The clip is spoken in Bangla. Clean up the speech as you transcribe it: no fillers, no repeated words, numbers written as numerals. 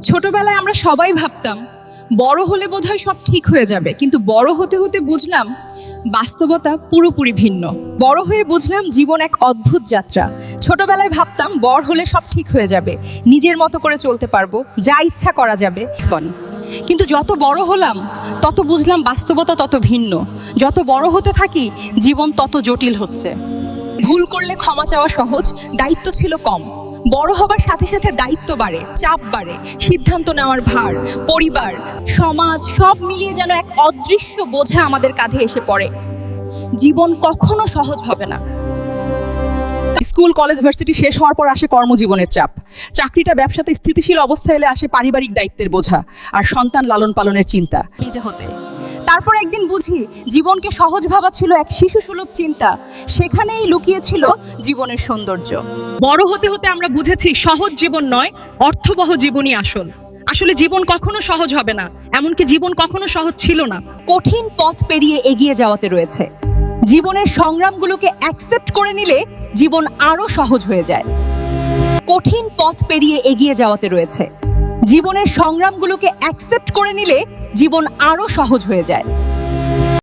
ছোটবেলায় আমরা সবাই ভাবতাম বড় হলে বোধহয় সব ঠিক হয়ে যাবে, কিন্তু বড় হতে হতে বুঝলাম বাস্তবতা পুরোপুরি ভিন্ন। বড় হয়ে বুঝলাম জীবন এক অদ্ভুত যাত্রা। ছোটবেলায় ভাবতাম বড় হলে সব ঠিক হয়ে যাবে, নিজের মতো করে চলতে পারবো, যা ইচ্ছা করা যাবে। কিন্তু যত বড় হলাম তত বুঝলাম বাস্তবতা তত ভিন্ন। যত বড় হতে থাকি জীবন তত জটিল হচ্ছে। ভুল করলে ক্ষমা চাওয়া সহজ, দায়িত্ব ছিল কম। বড় হবার সাথে সাথে দায়িত্ব বাড়ে, চাপ বাড়ে, সিদ্ধান্ত নেওয়ার ভার, পরিবার, সমাজ সব মিলিয়ে যেন এক অদৃশ্য বোঝা আমাদের কাঁধে এসে পড়ে। জীবন কখনো সহজ হবে না। স্কুল কলেজ ভার্সিটি শেষ হওয়ার পর আসে কর্মজীবনের চাপ, চাকরিটা ব্যবসাতে স্থিতিশীল অবস্থা এলে আসে পারিবারিক দায়িত্বের বোঝা আর সন্তান লালন পালনের চিন্তা। নিজে হতে তারপর একদিন বুঝি জীবনকে সহজ ভাবা ছিল এক শিশুসুলভ চিন্তা, সেখানেই লুকিয়ে ছিল জীবনের সৌন্দর্য। বড় হতে হতে আমরা বুঝেছি সহজ জীবন নয়, অর্থবহ জীবনই আসল। আসলে জীবন কখনো সহজ হবে না, এমনকি জীবন কখনো সহজ ছিল না। কঠিন পথ পেরিয়ে এগিয়ে যাওয়াতে রয়েছে। জীবনের সংগ্রামগুলোকে অ্যাকসেপ্ট করে নিলে জীবন আরো সহজ হয়ে যায়। কঠিন পথ পেরিয়ে এগিয়ে যাওয়াতে রয়েছে। জীবনের সংগ্রামগুলোকে অ্যাকসেপ্ট করে নিলে জীবন আরো সহজ হয়ে যায়।